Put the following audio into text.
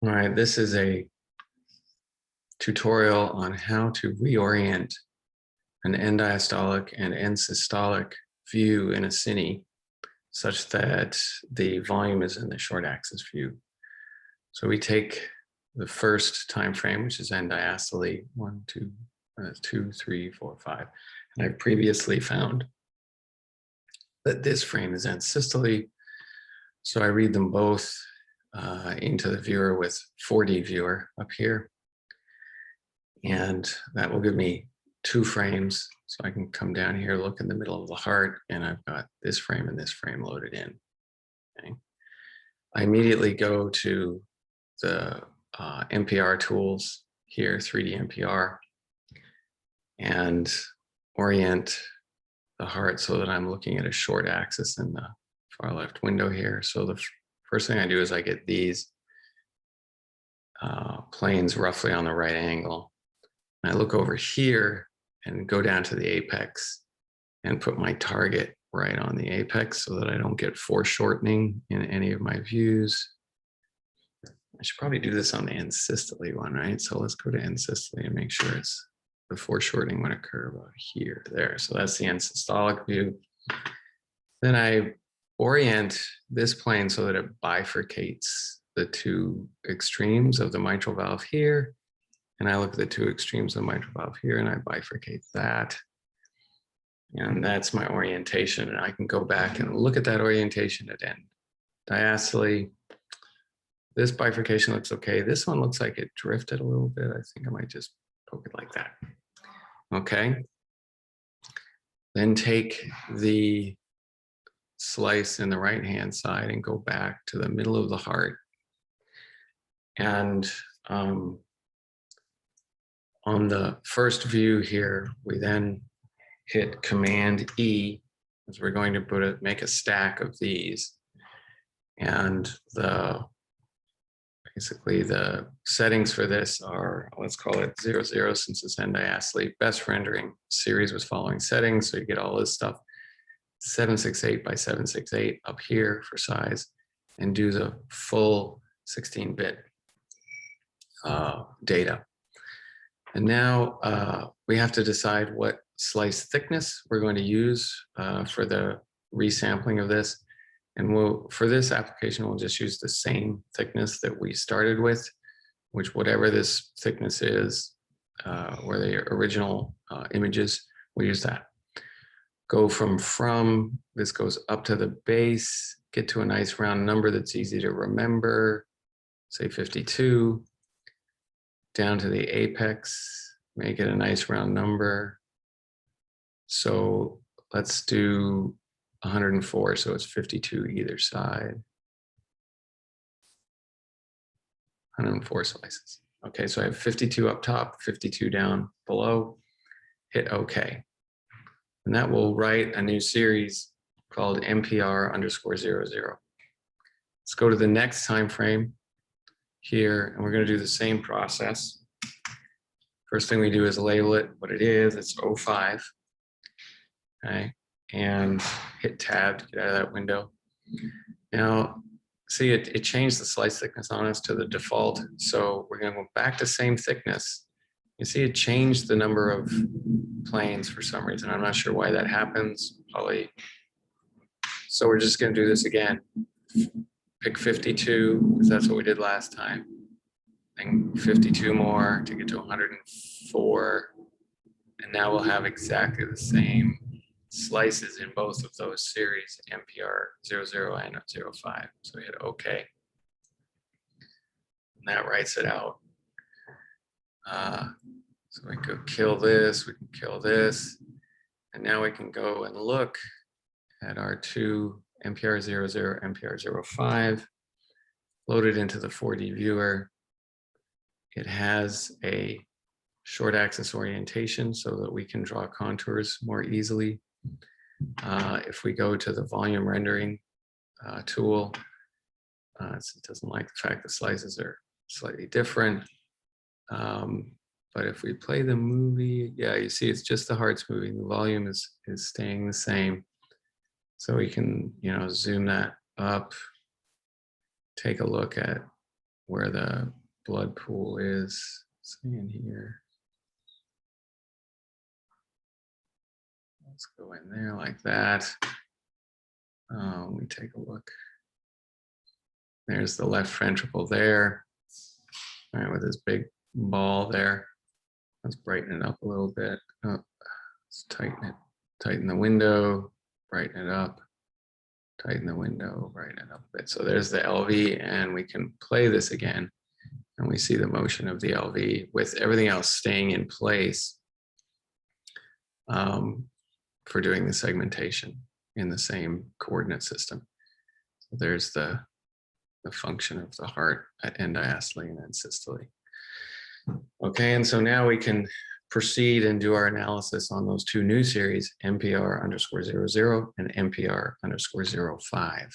All right, this is a tutorial on how to reorient an end diastolic and end systolic view in a cine such that the volume is in the short axis view. So we take the first time frame, which is end diastole, 1, 2, 2, 3, 4, 5. And I've previously found that this frame is end systole. So I read them both into the viewer with 4D viewer up here. And that will give me 2 frames. So I can come down here, look in the middle of the heart, and I've got this frame and this frame loaded in. Okay. I immediately go to the NPR tools here, 3D NPR, and orient the heart so that I'm looking at a short axis in the far left window here. So the first thing I do is I get these planes roughly on the right angle. And I look over here and go down to the apex and put my target right on the apex so that I don't get foreshortening in any of my views. I should probably do this on the end systole one, right? So let's go to end systole and make sure it's the foreshortening would occur about here, there. So that's the end systolic view. Then I orient this plane so that it bifurcates the 2 extremes of the mitral valve here. And I look at the 2 extremes of the mitral valve here and I bifurcate that. And that's my orientation. And I can go back and look at that orientation at end diastole. This bifurcation looks okay. This one looks like it drifted a little bit. I think I might just poke it like that. Okay. Then take the slice in the right-hand side and go back to the middle of the heart. And on the first view here, we then hit Command E, as we're going to make a stack of these. And basically the settings for this are, let's call it 00 since it's end diastole. Best rendering series with following settings. So you get all this stuff. 768 by 768 up here for size, and do the full 16-bit data. And now we have to decide what slice thickness we're going to use for the resampling of this. And for this application, we'll just use the same thickness that we started with, which whatever this thickness is, or the original images, we'll use that. Go from, this goes up to the base, get to a nice round number that's easy to remember, say 52, down to the apex, make it a nice round number. So let's do 104, so it's 52 either side. 104 slices. Okay, so I have 52 up top, 52 down below, hit OK. And that will write a new series called NPR_00. Let's go to the next time frame here, and we're going to do the same process. First thing we do is label it what it is. It's 05. Okay, and hit tab to get out of that window. Now, see, it changed the slice thickness on us to the default. So we're going to go back to same thickness. You see, it changed the number of planes for some reason. I'm not sure why that happens. Probably. So we're just going to do this again. Pick 52, because that's what we did last time. And 52 more to get to 104. And now we'll have exactly the same slices in both of those series, NPR00 and 05. So hit OK. And that writes it out. So we could kill this, we can kill this. And now we can go and look at our 2 NPR00, NPR05, loaded into the 4D viewer. It has a short axis orientation so that we can draw contours more easily. If we go to the volume rendering tool, it doesn't like the fact the slices are slightly different. But if we play the movie, yeah, you see it's just the heart's moving. The volume is staying the same. So we can, zoom that up, take a look at where the blood pool is, say in here. Let's go in there like that. Let me take a look. There's the left ventricle there. All right, with this big ball there. Let's brighten it up a little bit. Oh, let's tighten it. Tighten the window, brighten it up. Tighten the window, brighten it up a bit. So there's the LV, and we can play this again. And we see the motion of the LV with everything else staying in place for doing the segmentation in the same coordinate system. So there's the function of the heart at end diastole and end systole. Okay, and so now we can proceed and do our analysis on those two new series, MPR_00 and MPR_05.